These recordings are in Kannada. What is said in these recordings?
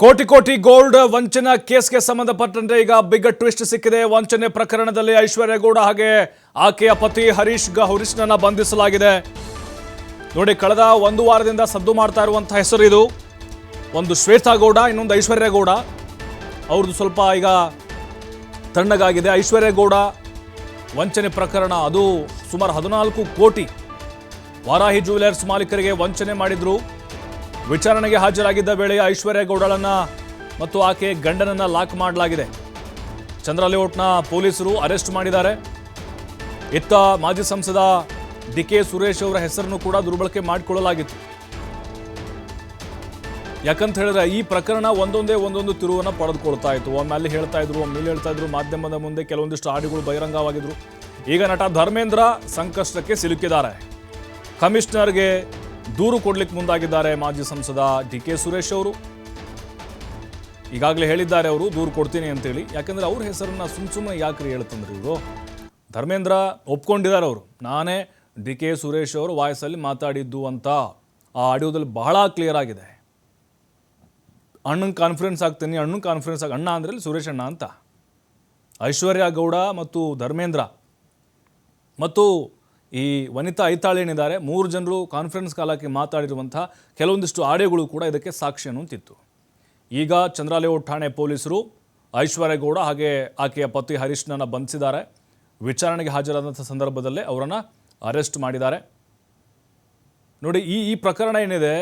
ಕೋಟಿ ಕೋಟಿ ಗೋಲ್ಡ್ ವಂಚನಾ ಕೇಸ್ಗೆ ಸಂಬಂಧಪಟ್ಟಂತೆ ಈಗ ಬಿಗ್ ಟ್ವಿಸ್ಟ್ ಸಿಕ್ಕಿದೆ. ವಂಚನೆ ಪ್ರಕರಣದಲ್ಲಿ ಐಶ್ವರ್ಯ ಗೌಡ ಹಾಗೆ ಆಕೆಯ ಪತಿ ಹರೀಶ್ನನ್ನ ಬಂಧಿಸಲಾಗಿದೆ. ನೋಡಿ, ಕಳೆದ ಒಂದು ವಾರದಿಂದ ಸದ್ದು ಮಾಡ್ತಾ ಇರುವಂತಹ ಹೆಸರು ಇದು. ಒಂದು ಶ್ವೇತಾ ಗೌಡ, ಇನ್ನೊಂದು ಐಶ್ವರ್ಯ ಗೌಡ. ಅವ್ರದ್ದು ಸ್ವಲ್ಪ ಈಗ ತಣ್ಣಗಾಗಿದೆ. ಐಶ್ವರ್ಯ ಗೌಡ ವಂಚನೆ ಪ್ರಕರಣ, ಅದು ಸುಮಾರು 14 ಕೋಟಿ ವಾರಾಹಿ ಜ್ಯುವೆಲರ್ಸ್ ಮಾಲೀಕರಿಗೆ ವಂಚನೆ ಮಾಡಿದ್ರು. ವಿಚಾರಣೆಗೆ ಹಾಜರಾಗಿದ್ದ ವೇಳೆ ಐಶ್ವರ್ಯ ಗೌಡಳನ್ನ ಮತ್ತು ಆಕೆ ಗಂಡನನ್ನ ಲಾಕ್ ಮಾಡಲಾಗಿದೆ. ಚಂದ್ರ ಲೇಔಟ್ನ ಪೊಲೀಸರು ಅರೆಸ್ಟ್ ಮಾಡಿದ್ದಾರೆ. ಇತ್ತ ಮಾಜಿ ಸಂಸದ ಡಿ.ಕೆ. ಸುರೇಶ್ ಅವರ ಹೆಸರನ್ನು ಕೂಡ ದುರ್ಬಳಕೆ ಮಾಡಿಕೊಳ್ಳಲಾಗಿತ್ತು. ಯಾಕಂತ ಹೇಳಿದ್ರೆ ಈ ಪ್ರಕರಣ ಒಂದೊಂದು ತಿರುವನ್ನು ಪಡೆದುಕೊಳ್ತಾ ಇತ್ತು. ಒಮ್ಮೆ ಅಲ್ಲಿ ಹೇಳ್ತಾ ಇದ್ರು, ಒಮ್ಮೆ ಇಲ್ಲಿ ಹೇಳ್ತಾ ಇದ್ರು. ಮಾಧ್ಯಮದ ಮುಂದೆ ಕೆಲವೊಂದಿಷ್ಟು ಆಡಿಗಳು ಬಹಿರಂಗವಾಗಿದ್ರು. ಈಗ ನಟ ಧರ್ಮೇಂದ್ರ ಸಂಕಷ್ಟಕ್ಕೆ ಸಿಲುಕಿದ್ದಾರೆ. ಕಮಿಷನರ್ಗೆ ದೂರು ಕೊಡ್ಲಿಕ್ಕೆ ಮುಂದಾಗಿದ್ದಾರೆ ಮಾಜಿ ಸಂಸದ ಡಿ.ಕೆ. ಸುರೇಶ್ ಅವರು. ಈಗಾಗಲೇ ಹೇಳಿದ್ದಾರೆ ಅವರು ದೂರು ಕೊಡ್ತೀನಿ ಅಂತೇಳಿ. ಯಾಕಂದ್ರೆ ಅವ್ರ ಹೆಸರನ್ನ ಸುಮ್ಮನೆ ಯಾಕ್ರಿ ಹೇಳ್ತಂದ್ರೆ ಇವರು. ಧರ್ಮೇಂದ್ರ ಒಪ್ಕೊಂಡಿದ್ದಾರೆ ಅವರು, ನಾನೇ ಡಿ.ಕೆ. ಸುರೇಶ್ ಅವರು ವಾಯ್ಸಲ್ಲಿ ಮಾತಾಡಿದ್ದು ಅಂತ. ಆ ಆಡಿಯೋದಲ್ಲಿ ಬಹಳ ಕ್ಲಿಯರ್ ಆಗಿದೆ. ಅಣ್ಣನ ಕಾನ್ಫರೆನ್ಸ್ ಆಗ್ತೀನಿ, ಅಣ್ಣ ಅಂದ್ರೆ ಸುರೇಶ್ ಅಣ್ಣ ಅಂತ. ಐಶ್ವರ್ಯ ಗೌಡ ಮತ್ತು ಧರ್ಮೇಂದ್ರ ಮತ್ತು ಈ ವನಿತಾ ಐತಾಳ್ ಏನಿದ್ದಾರೆ, 3 ಜನರು ಕಾನ್ಫರೆನ್ಸ್ ಕಾಲಕ್ಕೆ ಮಾತಾಡಿರುವಂಥ ಕೆಲವೊಂದಿಷ್ಟು ಆಡಿಯೋಗಳು ಕೂಡ ಇದಕ್ಕೆ ಸಾಕ್ಷಿ ಅನ್ನುವಂತಿತ್ತು. ಈಗ ಚಂದ್ರ ಲೇಔಟ್ ಠಾಣೆ ಪೊಲೀಸರು ಐಶ್ವರ್ಯ ಗೌಡ ಹಾಗೆ ಆಕೆಯ ಪತಿ ಹರೀಶ್ನನ್ನ ಬಂಧಿಸಿದ್ದಾರೆ. ವಿಚಾರಣೆಗೆ ಹಾಜರಾದಂಥ ಸಂದರ್ಭದಲ್ಲೇ ಅವರನ್ನು ಅರೆಸ್ಟ್ ಮಾಡಿದ್ದಾರೆ. ನೋಡಿ, ಈ ಪ್ರಕರಣ ಏನಿದೆ,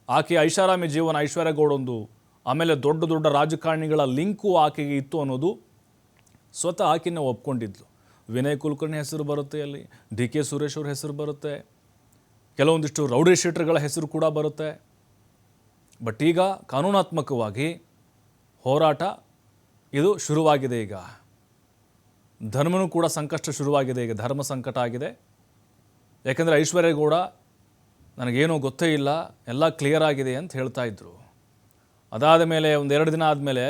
ಆಕೆ ಐಷಾರಾಮಿ ಜೀವನ ಐಶ್ವರ್ಯ ಗೌಡೊಂದು, ಆಮೇಲೆ ದೊಡ್ಡ ರಾಜಕಾರಣಿಗಳ ಲಿಂಕು ಆಕೆಗೆ ಇತ್ತು ಅನ್ನೋದು ಸ್ವತಃ ಆಕೆನ ಒಪ್ಕೊಂಡಿದ್ಲು. ವಿನಯ್ ಕುಲಕರ್ಣಿ ಹೆಸರು ಬರುತ್ತೆ, ಅಲ್ಲಿ ಡಿ.ಕೆ. ಸುರೇಶ್ ಅವ್ರ ಹೆಸರು ಬರುತ್ತೆ, ಕೆಲವೊಂದಿಷ್ಟು ರೌಡಿ ಶೀಟರ್ಗಳ ಹೆಸರು ಕೂಡ ಬರುತ್ತೆ. ಬಟ್ ಈಗ ಕಾನೂನಾತ್ಮಕವಾಗಿ ಹೋರಾಟ ಇದು ಶುರುವಾಗಿದೆ. ಈಗ ಧರ್ಮನೂ ಕೂಡ ಸಂಕಷ್ಟ ಶುರುವಾಗಿದೆ. ಈಗ ಧರ್ಮ ಸಂಕಟ ಆಗಿದೆ. ಯಾಕಂದರೆ ಐಶ್ವರ್ಯ ಗೌಡ ನನಗೇನೂ ಗೊತ್ತೇ ಇಲ್ಲ, ಎಲ್ಲ ಕ್ಲಿಯರ್ ಆಗಿದೆ ಅಂತ ಹೇಳ್ತಾ ಇದ್ರು. ಅದಾದ ಮೇಲೆ 1-2 ದಿನ ಆದಮೇಲೆ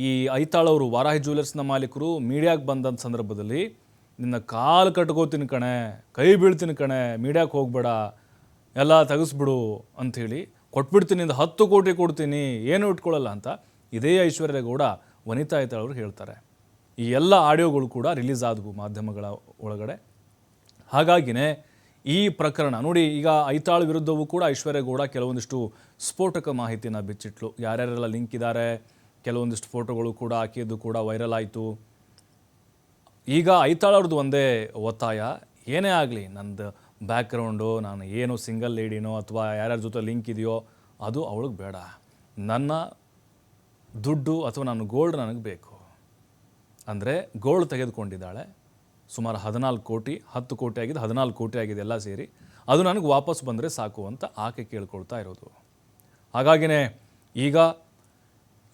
ಈ ಐತಾಳವರು ವಾರಾಹಿ ಜ್ಯುವೆಲರ್ಸ್ನ ಮಾಲೀಕರು ಮೀಡಿಯಾಗೆ ಬಂದಂಥ ಸಂದರ್ಭದಲ್ಲಿ, ನಿನ್ನ ಕಾಲು ಕಟ್ಕೋತೀನಿ ಕಣೆ, ಕೈ ಬೀಳ್ತೀನಿ ಕಣೆ, ಮೀಡಿಯಾಕ್ಕೆ ಹೋಗಬೇಡ, ಎಲ್ಲ ತೆಗೆಸ್ಬಿಡು ಅಂಥೇಳಿ ಕೊಟ್ಬಿಡ್ತೀನಿ, 10 ಕೋಟಿ ಕೊಡ್ತೀನಿ, ಏನು ಇಟ್ಕೊಳ್ಳಲ್ಲ ಅಂತ ಇದೇ ಐಶ್ವರ್ಯ ಗೌಡ ವನಿತಾ ಐತಾಳವರು ಹೇಳ್ತಾರೆ. ಈ ಎಲ್ಲ ಆಡಿಯೋಗಳು ಕೂಡ ರಿಲೀಸ್ ಆದವು ಮಾಧ್ಯಮಗಳ ಒಳಗಡೆ. ಹಾಗಾಗಿನೇ ಈ ಪ್ರಕರಣ ನೋಡಿ, ಈಗ ಐತಾಳ್ ವಿರುದ್ಧವೂ ಕೂಡ ಐಶ್ವರ್ಯ ಗೌಡ ಕೆಲವೊಂದಿಷ್ಟು ಸ್ಫೋಟಕ ಮಾಹಿತಿಯನ್ನು ಬಿಚ್ಚಿಟ್ಲು. ಯಾರ್ಯಾರೆಲ್ಲ ಲಿಂಕ್ ಇದ್ದಾರೆ, ಕೆಲವೊಂದಿಷ್ಟು ಫೋಟೋಗಳು ಕೂಡ ಆಕೆಯದ್ದು ಕೂಡ ವೈರಲ್ ಆಯಿತು. ಈಗ ಐತಾಳ್ ಅವ್ರದ್ದು ಒಂದೇ ಒತ್ತಾಯ, ಏನೇ ಆಗಲಿ ನಂದು ಬ್ಯಾಕ್ಗ್ರೌಂಡು, ನಾನು ಏನು ಸಿಂಗಲ್ ಲೇಡಿನೋ ಅಥವಾ ಯಾರ್ಯಾರ ಜೊತೆ ಲಿಂಕ್ ಇದೆಯೋ ಅದು ಅವಳಿಗೆ ಬೇಡ, ನನ್ನ ದುಡ್ಡು ಅಥವಾ ನನ್ನ ಗೋಲ್ಡ್ ನನಗೆ ಬೇಕು. ಅಂದರೆ ಗೋಲ್ಡ್ ತೆಗೆದುಕೊಂಡಿದ್ದಾಳೆ, ಸುಮಾರು 14 ಕೋಟಿ, 10 ಕೋಟಿ ಆಗಿದೆ, 14 ಕೋಟಿ ಆಗಿದೆ ಎಲ್ಲ ಸೇರಿ, ಅದು ನನಗೆ ವಾಪಸ್ ಬಂದರೆ ಸಾಕು ಅಂತ ಆಕೆ ಕೇಳ್ಕೊಳ್ತಾ ಇರೋದು. ಹಾಗಾಗಿನೇ ಈಗ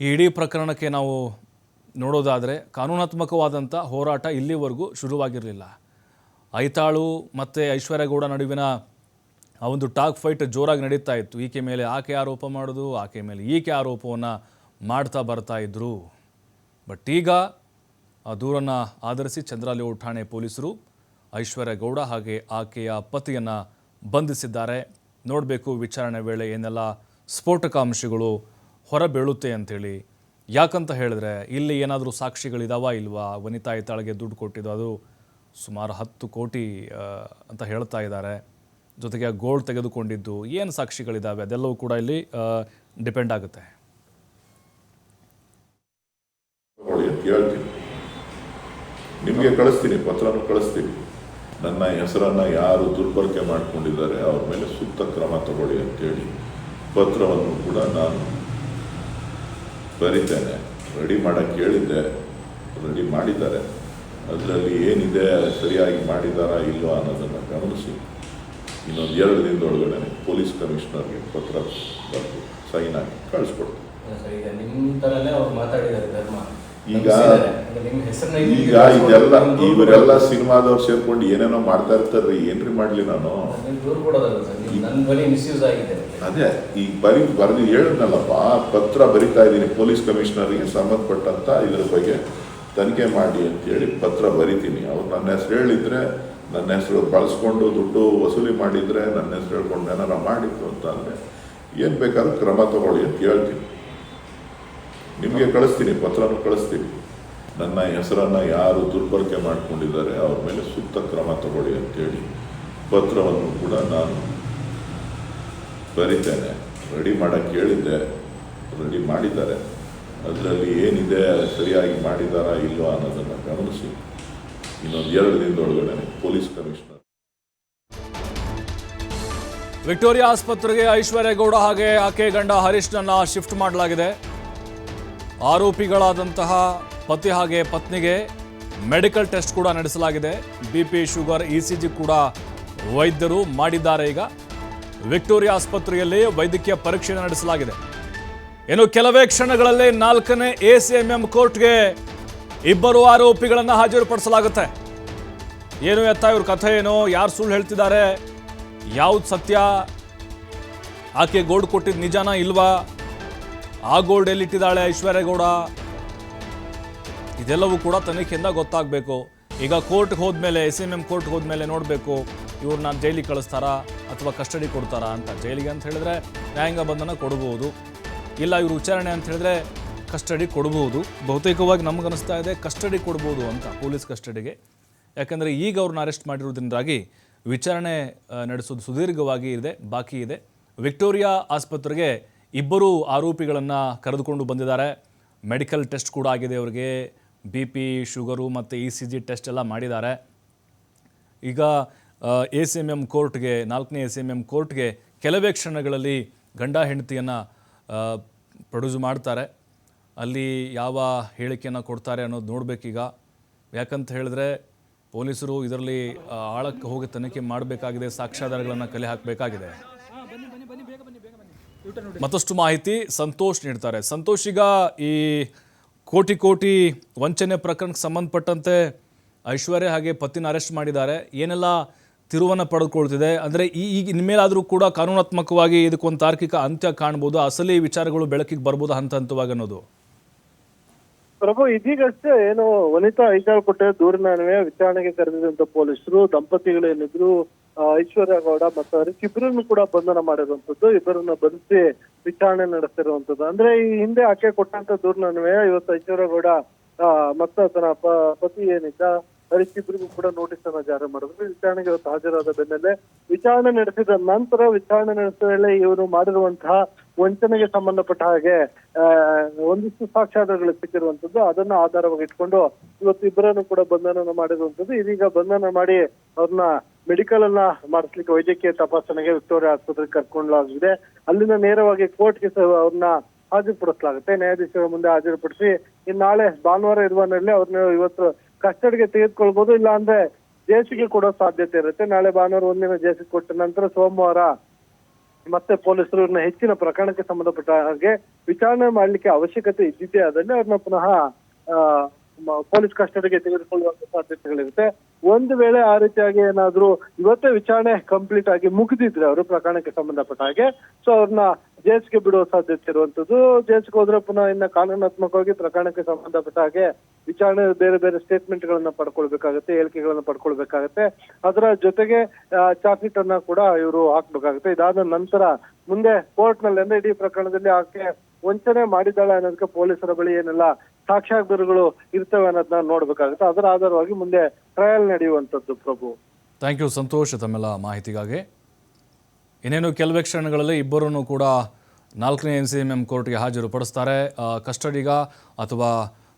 ಈ ಇಡೀ ಪ್ರಕರಣಕ್ಕೆ ನಾವು ನೋಡೋದಾದರೆ ಕಾನೂನಾತ್ಮಕವಾದಂಥ ಹೋರಾಟ ಇಲ್ಲಿವರೆಗೂ ಶುರುವಾಗಿರಲಿಲ್ಲ. ಐತಾಳು ಮತ್ತು ಐಶ್ವರ್ಯ ಗೌಡ ನಡುವಿನ ಆ ಒಂದು ಟಾಕ್ ಫೈಟ್ ಜೋರಾಗಿ ನಡೀತಾ ಇತ್ತು. ಈಕೆ ಮೇಲೆ ಆಕೆ ಆರೋಪ ಮಾಡೋದು, ಆಕೆ ಮೇಲೆ ಈಕೆ ಆರೋಪವನ್ನು ಮಾಡ್ತಾ ಬರ್ತಾ ಇದ್ದರು. ಬಟ್ ಈಗ ಆ ದೂರನ್ನು ಆಧರಿಸಿ ಚಂದ್ರ ಲೇಔಟ್ ಠಾಣೆ ಪೊಲೀಸರು ಐಶ್ವರ್ಯ ಗೌಡ ಹಾಗೆ ಆಕೆಯ ಪತಿಯನ್ನು ಬಂಧಿಸಿದ್ದಾರೆ. ನೋಡಬೇಕು ವಿಚಾರಣೆ ವೇಳೆ ಏನೆಲ್ಲ ಸ್ಫೋಟಕ ಅಂಶಗಳು ಹೊರಬೀಳುತ್ತೆ ಅಂಥೇಳಿ. ಯಾಕಂತ ಹೇಳಿದ್ರೆ ಇಲ್ಲಿ ಏನಾದರೂ ಸಾಕ್ಷಿಗಳಿದಾವ ಇಲ್ವಾ, ವನಿತಾ ಐತಾಳ್ಗೆ ದುಡ್ಡು ಕೊಟ್ಟಿದ್ದು ಅದು ಸುಮಾರು 10 ಕೋಟಿ ಅಂತ ಹೇಳ್ತಾ ಇದ್ದಾರೆ. ಜೊತೆಗೆ ಗೋಲ್ಡ್ ತೆಗೆದುಕೊಂಡಿದ್ದು ಏನು ಸಾಕ್ಷಿಗಳಿದ್ದಾವೆ ಅದೆಲ್ಲವೂ ಕೂಡ ಇಲ್ಲಿ ಡಿಪೆಂಡ್ ಆಗುತ್ತೆ. ನಿಮಗೆ ಕಳಿಸ್ತೀನಿ, ಪತ್ರನೂ ಕಳಿಸ್ತೀನಿ. ನನ್ನ ಹೆಸರನ್ನು ಯಾರು ದುರ್ಬಳಕೆ ಮಾಡಿಕೊಂಡಿದ್ದಾರೆ ಅವ್ರ ಮೇಲೆ ಸೂಕ್ತ ಕ್ರಮ ತಗೊಳ್ಳಿ ಅಂತೇಳಿ ಪತ್ರವನ್ನು ಕೂಡ ನಾನು ಬರೀತೇನೆ. ರೆಡಿ ಮಾಡೋಕ್ಕೆ ಹೇಳಿದ್ದೆ, ರೆಡಿ ಮಾಡಿದ್ದಾರೆ. ಅದರಲ್ಲಿ ಏನಿದೆ ಸರಿಯಾಗಿ ಮಾಡಿದಾರಾ ಇಲ್ವಾ ಅನ್ನೋದನ್ನು ಗಮನಿಸಿ ಇನ್ನೊಂದು 2 ದಿನದೊಳಗಡೆ ಪೊಲೀಸ್ ಕಮಿಷನರ್ಗೆ ಪತ್ರ ಬರೆದು ಸೈನ್ ಹಾಕಿ ಕಳಿಸ್ಕೊಡ್ತೀನಿ. ಈಗ ಇದೆಲ್ಲ ಇವರೆಲ್ಲ ಸಿನಿಮಾದವ್ರು ಸೇರ್ಕೊಂಡು ಏನೇನೋ ಮಾಡ್ತಾ ಇರ್ತಾರ್ರಿ, ಏನ್ರಿ ಮಾಡ್ಲಿ ನಾನು. ಅದೇ ಈಗ ಬರೆದು ಹೇಳಿದ್ನಲ್ಲಪ್ಪ, ಪತ್ರ ಬರಿತಾ ಇದ್ದೀನಿ ಪೊಲೀಸ್ ಕಮಿಷನರ್ಗೆ ಸಂಬಂಧಪಟ್ಟಂತ ಇದ್ರ ಬಗ್ಗೆ ತನಿಖೆ ಮಾಡಿ ಅಂತೇಳಿ ಪತ್ರ ಬರಿತೀನಿ. ಅವ್ರು ನನ್ನ ಹೆಸರು ಹೇಳಿದ್ರೆ, ನನ್ನ ಹೆಸರು ಬಳಸ್ಕೊಂಡು ದುಡ್ಡು ವಸೂಲಿ ಮಾಡಿದರೆ, ನನ್ನ ಹೆಸರು ಹೇಳ್ಕೊಂಡು ಏನಾರ ಮಾಡಿತ್ತು ಅಂತ ಅಂದರೆ ಏನು ಬೇಕಾದ್ರೂ ಕ್ರಮ ತಗೊಳ್ಳಿ ಅಂತ ಹೇಳ್ತೀನಿ. ನಿಮಗೆ ಕಳಿಸ್ತೀನಿ, ಪತ್ರನೂ ಕಳಿಸ್ತೀನಿ. ನನ್ನ ಹೆಸರನ್ನು ಯಾರು ದುರ್ಬಳಕೆ ಮಾಡಿಕೊಂಡಿದ್ದಾರೆ ಅವ್ರ ಮೇಲೆ ಸೂಕ್ತ ಕ್ರಮ ತಗೊಳ್ಳಿ ಅಂತೇಳಿ ಪತ್ರವನ್ನು ಕೂಡ ನಾನು ಬರಿತೇನೆ. ರೆಡಿ ಮಾಡೋಕ್ಕೆ ಹೇಳಿದ್ದೆ, ರೆಡಿ ಮಾಡಿದ್ದಾರೆ. ಅದರಲ್ಲಿ ಏನಿದೆ ಸರಿಯಾಗಿ ಮಾಡಿದಾರಾ ಇಲ್ವಾ ಅನ್ನೋದನ್ನು ಗಮನಿಸಿ ಇನ್ನೊಂದು 2 ದಿನದೊಳಗಡೆ ಪೊಲೀಸ್ ಕಮಿಷನರ್ ವಿಕ್ಟೋರಿಯಾ ಆಸ್ಪತ್ರೆಗೆ ಐಶ್ವರ್ಯ ಗೌಡ ಹಾಗೆ ಆಕೆ ಗಂಡ ಹರೀಶ್ನನ್ನ ಶಿಫ್ಟ್ ಮಾಡಲಾಗಿದೆ. ಆರೋಪಿಗಳಾದಂತಹ ಪತಿ ಹಾಗೆ ಪತ್ನಿಗೆ ಮೆಡಿಕಲ್ ಟೆಸ್ಟ್ ಕೂಡ ನಡೆಸಲಾಗಿದೆ. BP, ಶುಗರ್, ECG ಕೂಡ ವೈದ್ಯರು ಮಾಡಿದ್ದಾರೆ. ಈಗ ವಿಕ್ಟೋರಿಯಾ ಆಸ್ಪತ್ರೆಯಲ್ಲಿ ವೈದ್ಯಕೀಯ ಪರೀಕ್ಷೆ ನಡೆಸಲಾಗಿದೆ. ಇನ್ನು ಕೆಲವೇ ಕ್ಷಣಗಳಲ್ಲಿ 4ನೇ ACMM ಕೋರ್ಟ್ಗೆ ಇಬ್ಬರು ಆರೋಪಿಗಳನ್ನು ಹಾಜರುಪಡಿಸಲಾಗುತ್ತೆ. ಏನು ಎತ್ತ ಇವ್ರ ಕಥೆ ಏನು, ಯಾರು ಸುಳ್ಳು ಹೇಳ್ತಿದ್ದಾರೆ, ಯಾವ್ದು ಸತ್ಯ, ಆಕೆ ಗೋಲ್ಡ್ ಕೊಟ್ಟಿದ್ದು ನಿಜಾನ ಇಲ್ವಾ, ಆ ಗೋಲ್ಡ್ ಎಲ್ಲಿಟ್ಟಿದ್ದಾಳೆ ಐಶ್ವರ್ಯ ಗೌಡ, ಇದೆಲ್ಲವೂ ಕೂಡ ತನಿಖೆಯಿಂದ ಗೊತ್ತಾಗಬೇಕು. ಈಗ ಕೋರ್ಟ್ಗೆ ಹೋದ್ಮೇಲೆ ACMM ಕೋರ್ಟ್ಗೆ ಹೋದ್ಮೇಲೆ ನೋಡಬೇಕು ಇವ್ರನ್ನ ಜೈಲಿಗೆ ಕಳಿಸ್ತಾರಾ ಅಥವಾ ಕಸ್ಟಡಿ ಕೊಡ್ತಾರಾ ಅಂತ. ಜೈಲಿಗೆ ಅಂತ ಹೇಳಿದ್ರೆ ನ್ಯಾಯಾಂಗ ಬಂಧನ ಕೊಡಬಹುದು, ಇಲ್ಲ ಇವರು ವಿಚಾರಣೆ ಅಂತ ಹೇಳಿದ್ರೆ ಕಸ್ಟಡಿ ಕೊಡಬಹುದು. ಬಹುತೇಕವಾಗಿ ನಮಗನಿಸ್ತಾ ಇದೆ ಕಸ್ಟಡಿ ಕೊಡ್ಬೋದು ಅಂತ, ಪೊಲೀಸ್ ಕಸ್ಟಡಿಗೆ. ಯಾಕಂದರೆ ಈಗ ಅವ್ರನ್ನ ಅರೆಸ್ಟ್ ಮಾಡಿರೋದ್ರಿಂದಾಗಿ ವಿಚಾರಣೆ ನಡೆಸೋದು ಸುದೀರ್ಘವಾಗಿ ಬಾಕಿ ಇದೆ. ವಿಕ್ಟೋರಿಯಾ ಆಸ್ಪತ್ರೆಗೆ ಇಬ್ಬರು ಆರೋಪಿಗಳನ್ನು ಕರೆದುಕೊಂಡು ಬಂದಿದ್ದಾರೆ. ಮೆಡಿಕಲ್ ಟೆಸ್ಟ್ ಕೂಡ ಆಗಿದೆ ಅವರಿಗೆ. BP, ಶುಗರು ಮತ್ತು ECG ಟೆಸ್ಟ್ ಎಲ್ಲ ಮಾಡಿದ್ದಾರೆ. ಈಗ ACMM ಕೋರ್ಟ್ಗೆ 4ನೇ ACMM ಕೋರ್ಟ್ಗೆ ಕೆಲವೇ ಕ್ಷಣಗಳಲ್ಲಿ ಗಂಡ ಹೆಂಡತಿಯನ್ನು ಪ್ರೊಡ್ಯೂಸ್ ಮಾಡ್ತಾರೆ. ಅಲ್ಲಿ ಯಾವ ಹೇಳಿಕೆಯನ್ನು ಕೊಡ್ತಾರೆ ಅನ್ನೋದು ನೋಡಬೇಕೀಗ. ಯಾಕಂತ ಹೇಳಿದ್ರೆ ಪೊಲೀಸರು ಇದರಲ್ಲಿ ಆಳಕ್ಕೆ ಹೋಗಿ ತನಿಖೆ ಮಾಡಬೇಕಾಗಿದೆ, ಸಾಕ್ಷ್ಯಾಧಾರಗಳನ್ನು ಕಲೆ ಹಾಕಬೇಕಾಗಿದೆ. ಮತ್ತಷ್ಟು ಮಾಹಿತಿ ಸಂತೋಷ್ ನೀಡ್ತಾರೆ. ಸಂತೋಷ್, ಈಗ ಈ ಕೋಟಿ ವಂಚನೆ ಪ್ರಕರಣಕ್ಕೆ ಸಂಬಂಧಪಟ್ಟಂತೆ ಐಶ್ವರ್ಯ ಹಾಗೆ ಪತಿನ ಅರೆಸ್ಟ್ ಮಾಡಿದ್ದಾರೆ. ಏನೆಲ್ಲ ತಿರುವನ್ನು ಪಡೆದುಕೊಳ್ತಿದೆ ಅಂದರೆ ಈಗ ಇನ್ಮೇಲಾದರೂ ಕೂಡ ಕಾನೂನಾತ್ಮಕವಾಗಿ ಇದಕ್ಕೊಂದು ತಾರ್ಕಿಕ ಅಂತ್ಯ ಕಾಣ್ಬೋದು, ಅಸಲಿ ವಿಚಾರಗಳು ಬೆಳಕಿಗೆ ಬರ್ಬೋದು ಹಂತವಾಗಿ ಅನ್ನೋದು? ಪ್ರಭು, ಇದೀಗಷ್ಟೇ ಏನು ವನಿತಾ ಐಜಾಳ್ಪಟ್ಟೆ ದೂರಿನ ಅನ್ವಯ ವಿಚಾರಣೆಗೆ ಕರೆದಿದ್ದಂತ ಪೊಲೀಸರು ದಂಪತಿಗಳೇನಿದ್ರು ಐಶ್ವರ್ಯ ಗೌಡ ಮತ್ತು ಹರೀಶ್ ಇಬ್ಬರನ್ನು ಕೂಡ ಬಂಧನ ಮಾಡಿರುವಂತದ್ದು, ಇಬ್ಬರನ್ನ ಬಂಧಿಸಿ ವಿಚಾರಣೆ ನಡೆಸ್ತಿರುವಂತದ್ದು. ಅಂದ್ರೆ ಈ ಹಿಂದೆ ಆಕೆ ಕೊಟ್ಟಂತ ದೂರಿನ ಅನ್ವಯ ಇವತ್ತು ಐಶ್ವರ್ಯ ಗೌಡ ಮತ್ತು ತನ್ನ ಪತಿ ಏನಿದ್ದ ಹರೀಶ್ ಇಬ್ಬರಿಗೂ ಕೂಡ ನೋಟಿಸ್ ಅನ್ನ ಜಾರಿ ಮಾಡಿದ್ರು. ವಿಚಾರಣೆಗೆ ಇವತ್ತು ಹಾಜರಾದ ಬೆನ್ನಲ್ಲೇ ವಿಚಾರಣೆ ನಡೆಸಿದ ನಂತರ ವಿಚಾರಣೆ ನಡೆಸಿದ ವೇಳೆ ಇವರು ಮಾಡಿರುವಂತಹ ವಂಚನೆಗೆ ಸಂಬಂಧಪಟ್ಟ ಹಾಗೆ ಒಂದಿಷ್ಟು ಸಾಕ್ಷ್ಯಾಧಾರಗಳು ಸಿಕ್ಕಿರುವಂತದ್ದು. ಅದನ್ನ ಆಧಾರವಾಗಿ ಇಟ್ಕೊಂಡು ಇವತ್ತು ಇಬ್ಬರನ್ನು ಕೂಡ ಬಂಧನ ಮಾಡಿರುವಂತದ್ದು. ಇದೀಗ ಬಂಧನ ಮಾಡಿ ಅವ್ರನ್ನ ಮೆಡಿಕಲ್ ಅನ್ನ ಮಾಡಿಸ್ಲಿಕ್ಕೆ ವೈದ್ಯಕೀಯ ತಪಾಸಣೆಗೆ ವಿಕ್ಟೋರಿಯಾ ಆಸ್ಪತ್ರೆಗೆ ಕರ್ಕೊಂಡಾಗಿದೆ. ಅಲ್ಲಿಂದ ನೇರವಾಗಿ ಕೋರ್ಟ್ಗೆ ಅವ್ರನ್ನ ಹಾಜರುಪಡಿಸಲಾಗುತ್ತೆ. ನ್ಯಾಯಾಧೀಶರ ಮುಂದೆ ಹಾಜರುಪಡಿಸಿ ಇನ್ನು ನಾಳೆ ಭಾನುವಾರ ಇರುವಲ್ಲಿ ಅವ್ರನ್ನ ಇವತ್ತು ಕಸ್ಟಡಿಗೆ ತೆಗೆದುಕೊಳ್ಬಹುದು, ಇಲ್ಲ ಅಂದ್ರೆ ಜೇಸಿಗೆ ಕೊಡೋ ಸಾಧ್ಯತೆ ಇರುತ್ತೆ. ನಾಳೆ ಭಾನುವಾರ ಒಂದಿನ ಜೇಸಿಗೆ ಕೊಟ್ಟ ನಂತರ ಸೋಮವಾರ ಮತ್ತೆ ಪೊಲೀಸರು ಹೆಚ್ಚಿನ ಪ್ರಕರಣಕ್ಕೆ ಸಂಬಂಧಪಟ್ಟ ಹಾಗೆ ವಿಚಾರಣೆ ಮಾಡ್ಲಿಕ್ಕೆ ಅವಶ್ಯಕತೆ ಇದ್ದಿದ್ದೇ ಆದಲ್ಲಿ ಅವ್ರನ್ನ ಪುನಃ ಪೊಲೀಸ್ ಕಸ್ಟಡಿಗೆ ತೆಗೆದುಕೊಳ್ಳುವಂತ ಸಾಧ್ಯತೆಗಳಿರುತ್ತೆ. ಒಂದು ವೇಳೆ ಆ ರೀತಿಯಾಗಿ ಏನಾದ್ರೂ ಇವತ್ತೇ ವಿಚಾರಣೆ ಕಂಪ್ಲೀಟ್ ಆಗಿ ಮುಗಿದಿದ್ರೆ ಅವರು ಪ್ರಕರಣಕ್ಕೆ ಸಂಬಂಧಪಟ್ಟ ಹಾಗೆ, ಸೊ ಅವ್ರನ್ನ ಜೇಲ್ಸ್ಗೆ ಬಿಡುವ ಸಾಧ್ಯತೆ ಇರುವಂತದ್ದು. ಜೇಲ್ಸ್ಗೆ ಹೋದ್ರೆ ಪುನಃ ಇನ್ನ ಕಾನೂನಾತ್ಮಕವಾಗಿ ಪ್ರಕರಣಕ್ಕೆ ಸಂಬಂಧಪಟ್ಟ ಹಾಗೆ ವಿಚಾರಣೆ ಬೇರೆ ಬೇರೆ ಸ್ಟೇಟ್ಮೆಂಟ್ ಗಳನ್ನ ಪಡ್ಕೊಳ್ಬೇಕಾಗತ್ತೆ, ಹೇಳಿಕೆಗಳನ್ನ ಪಡ್ಕೊಳ್ಬೇಕಾಗತ್ತೆ. ಅದರ ಜೊತೆಗೆ ಚಾರ್ಜ್ ಶೀಟ್ ಅನ್ನ ಕೂಡ ಇವರು ಹಾಕ್ಬೇಕಾಗುತ್ತೆ. ಇದಾದ ನಂತರ ಮುಂದೆ ಕೋರ್ಟ್ ನಲ್ಲಿ ಅಂದ್ರೆ ಇಡೀ ಪ್ರಕರಣದಲ್ಲಿ ಆಕೆ ವಂಚನೆ ಮಾಡಿದ್ದಾಳೆ ಅನ್ನೋದಕ್ಕೆ ಪೊಲೀಸರ ಬಳಿ ಏನೆಲ್ಲ ಸಾಕ್ಷ್ಯಾಧಾರಗಳು ಇರ್ತವೆ ಅನ್ನೋದನ್ನ ನೋಡ್ಬೇಕಾಗುತ್ತೆ. ಅದರ ಆಧಾರವಾಗಿ ಮುಂದೆ ಟ್ರಯಲ್ ನಡೆಯುವಂತದ್ದು. ಪ್ರಭು, ಥ್ಯಾಂಕ್ ಯು ಸಂತೋಷ್ ತಮ್ಮೆಲ್ಲ ಮಾಹಿತಿಗಾಗಿ. ಇನ್ನೇನು ಕೆಲವೇ ಕ್ಷಣಗಳಲ್ಲಿ ಇಬ್ಬರನ್ನು ಕೂಡ 4ನೇ ACMM ಕೋರ್ಟ್ಗೆ ಹಾಜರುಪಡಿಸ್ತಾರೆ. ಕಸ್ಟಡಿಗ ಅಥವಾ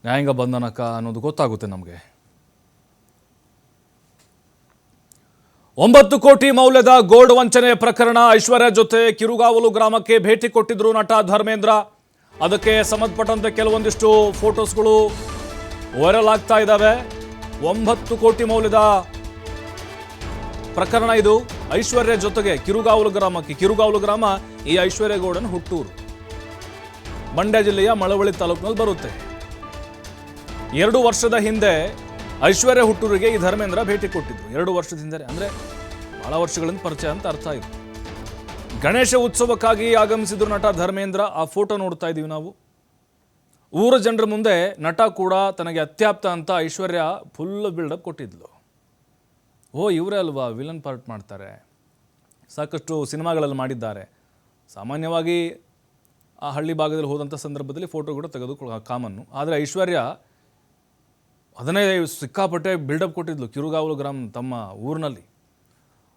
ನ್ಯಾಯಾಂಗ ಬಂಧನಕ ಅನ್ನೋದು ಗೊತ್ತಾಗುತ್ತೆ ನಮಗೆ. 9 ಕೋಟಿ ಮೌಲ್ಯದ ಗೋಲ್ಡ್ ವಂಚನೆ ಪ್ರಕರಣ. ಐಶ್ವರ್ಯ ಜೊತೆ ಕಿರುಗಾವಲು ಗ್ರಾಮಕ್ಕೆ ಭೇಟಿ ಕೊಟ್ಟಿದ್ರು ನಟ ಧರ್ಮೇಂದ್ರ. ಅದಕ್ಕೆ ಸಂಬಂಧಪಟ್ಟಂತೆ ಕೆಲವೊಂದಿಷ್ಟು ಫೋಟೋಸ್ಗಳು ವೈರಲ್ ಆಗ್ತಾ ಇದ್ದಾವೆ. 9 ಕೋಟಿ ಮೌಲ್ಯದ ಪ್ರಕರಣ ಇದು. ಐಶ್ವರ್ಯ ಜೊತೆಗೆ ಕಿರುಗಾವಲು ಗ್ರಾಮ ಈ ಐಶ್ವರ್ಯ ಗೌಡನ ಹುಟ್ಟೂರು, ಮಂಡ್ಯ ಜಿಲ್ಲೆಯ ಮಳವಳ್ಳಿ ತಾಲೂಕಿನಲ್ಲಿ ಬರುತ್ತೆ. 2 ವರ್ಷದ ಹಿಂದೆ ಐಶ್ವರ್ಯ ಹುಟ್ಟೂರಿಗೆ ಈ ಧರ್ಮೇಂದ್ರ ಭೇಟಿ ಕೊಟ್ಟಿದ್ರು. 2 ವರ್ಷದ ಹಿಂದೆ ಅಂದ್ರೆ ಬಹಳ ವರ್ಷಗಳಿಂದ ಪರಿಚಯ ಅಂತ ಅರ್ಥ ಇದು. ಗಣೇಶ ಉತ್ಸವಕ್ಕಾಗಿ ಆಗಮಿಸಿದ್ರು ನಟ ಧರ್ಮೇಂದ್ರ. ಆ ಫೋಟೋ ನೋಡ್ತಾ ಇದ್ದೀವಿ ನಾವು. ಊರ ಜನರ ಮುಂದೆ ನಟ ಕೂಡ ತನಗೆ ಅತ್ಯಾಪ್ತ ಅಂತ ಐಶ್ವರ್ಯ ಫುಲ್ ಬಿಲ್ಡಪ್ ಕೊಟ್ಟಿದ್ಲು. ಇವರೇ ಅಲ್ವಾ ವಿಲನ್ ಪಾರ್ಟ್ ಮಾಡ್ತಾರೆ, ಸಾಕಷ್ಟು ಸಿನಿಮಾಗಳಲ್ಲಿ ಮಾಡಿದ್ದಾರೆ, ಸಾಮಾನ್ಯವಾಗಿ ಆ ಹಳ್ಳಿ ಭಾಗದಲ್ಲಿ ಹೋದಂಥ ಸಂದರ್ಭದಲ್ಲಿ ಫೋಟೋ ಕೂಡ ತೆಗೆದು ಕಾಮನ್ನು. ಆದರೆ ಐಶ್ವರ್ಯ ಅದನ್ನೇ ಸಿಕ್ಕಾಪಟ್ಟೆ ಬಿಲ್ಡಪ್ ಕೊಟ್ಟಿದ್ಲು ಕಿರುಗಾವಲು ಗ್ರಾಮ ತಮ್ಮ ಊರಿನಲ್ಲಿ.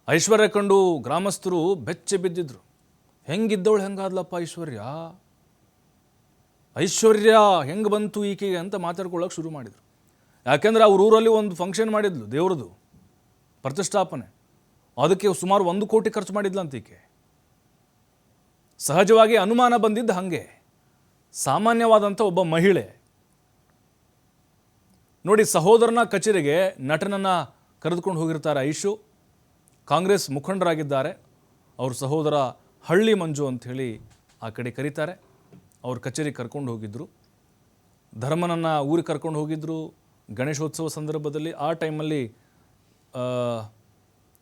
ಐಶ್ವರ್ಯ ಕಂಡು ಗ್ರಾಮಸ್ಥರು ಬೆಚ್ಚೆ ಬಿದ್ದಿದ್ರು. ಹೆಂಗಿದ್ದವಳು ಹೆಂಗಾದ್ಲಪ್ಪ ಐಶ್ವರ್ಯ ಹೆಂಗೆ ಬಂತು ಈಕೆಗೆ ಅಂತ ಮಾತಾಡ್ಕೊಳ್ಳೋಕೆ ಶುರು ಮಾಡಿದರು. ಯಾಕೆಂದರೆ ಅವ್ರ ಊರಲ್ಲಿ ಒಂದು ಫಂಕ್ಷನ್ ಮಾಡಿದ್ಲು ದೇವ್ರದ್ದು ಪ್ರತಿಷ್ಠಾಪನೆ, ಅದಕ್ಕೆ ಸುಮಾರು 1 ಕೋಟಿ ಖರ್ಚು ಮಾಡಿದ್ಲಂತ ಈಕೆ. ಸಹಜವಾಗಿ ಅನುಮಾನ ಬಂದಿದ್ದು ಹಾಗೆ. ಸಾಮಾನ್ಯವಾದಂಥ ಒಬ್ಬ ಮಹಿಳೆ ನೋಡಿ, ಸಹೋದರನ ಕಚೇರಿಗೆ ನಟನನ್ನು ಕರೆದುಕೊಂಡು ಹೋಗಿರ್ತಾರೆ ಐಶು. ಕಾಂಗ್ರೆಸ್ ಮುಖಂಡರಾಗಿದ್ದಾರೆ. ಅವ್ರ ಸಹೋದರ ಹಳ್ಳಿ ಮಂಜು ಅಂಥೇಳಿ ಆ ಕಡೆ ಕರೀತಾರೆ. ಅವ್ರ ಕಚೇರಿಗೆ ಕರ್ಕೊಂಡು ಹೋಗಿದ್ದರು. ಧರ್ಮನನ್ನು ಊರಿಗೆ ಕರ್ಕೊಂಡು ಹೋಗಿದ್ದರು ಗಣೇಶೋತ್ಸವ ಸಂದರ್ಭದಲ್ಲಿ. ಆ ಟೈಮಲ್ಲಿ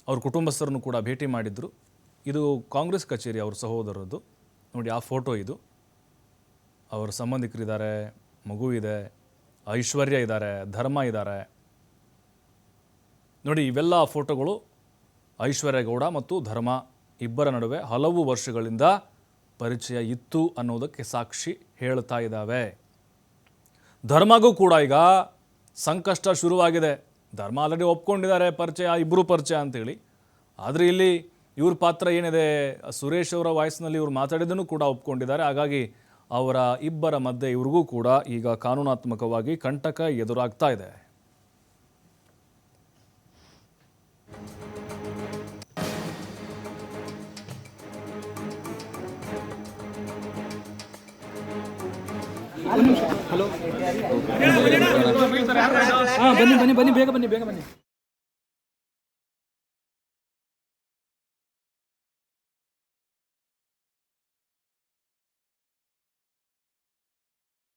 ಅವ್ರ ಕುಟುಂಬಸ್ಥರನ್ನು ಕೂಡ ಭೇಟಿ ಮಾಡಿದ್ರು. ಇದು ಕಾಂಗ್ರೆಸ್ ಕಚೇರಿ ಅವ್ರ ಸಹೋದರದ್ದು. ನೋಡಿ ಆ ಫೋಟೋ ಇದು. ಅವರ ಸಂಬಂಧಿಕರಿದ್ದಾರೆ, ಮಗು ಇದೆ, ಐಶ್ವರ್ಯ ಇದ್ದಾರೆ, ಧರ್ಮ ಇದ್ದಾರೆ. ನೋಡಿ ಇವೆಲ್ಲ ಫೋಟೋಗಳು ಐಶ್ವರ್ಯ ಗೌಡ ಮತ್ತು ಧರ್ಮ ಇಬ್ಬರ ನಡುವೆ ಹಲವು ವರ್ಷಗಳಿಂದ ಪರಿಚಯ ಇತ್ತು ಅನ್ನೋದಕ್ಕೆ ಸಾಕ್ಷಿ ಹೇಳ್ತಾ ಇದ್ದಾವೆ. ಧರ್ಮಗೂ ಕೂಡ ಈಗ ಸಂಕಷ್ಟ ಶುರುವಾಗಿದೆ. ಧರ್ಮ ಆಲ್ರೆಡಿ ಒಪ್ಕೊಂಡಿದ್ದಾರೆ ಇಬ್ಬರು ಪರಿಚಯ ಅಂತೇಳಿ. ಆದರೆ ಇಲ್ಲಿ ಇವ್ರ ಪಾತ್ರ ಏನಿದೆ, ಸುರೇಶ್ ಅವರ ವಾಯ್ಸ್ನಲ್ಲಿ ಇವ್ರು ಮಾತಾಡಿದ್ದನ್ನು ಕೂಡ ಒಪ್ಕೊಂಡಿದ್ದಾರೆ. ಹಾಗಾಗಿ ಅವರ ಇಬ್ಬರ ಮಧ್ಯೆ ಇವ್ರಿಗೂ ಕೂಡ ಈಗ ಕಾನೂನಾತ್ಮಕವಾಗಿ ಕಂಟಕ ಎದುರಾಗ್ತಾ ಇದೆ. ಹಲೋ, ಬನ್ನಿ ಬೇಗ ಬನ್ನಿ.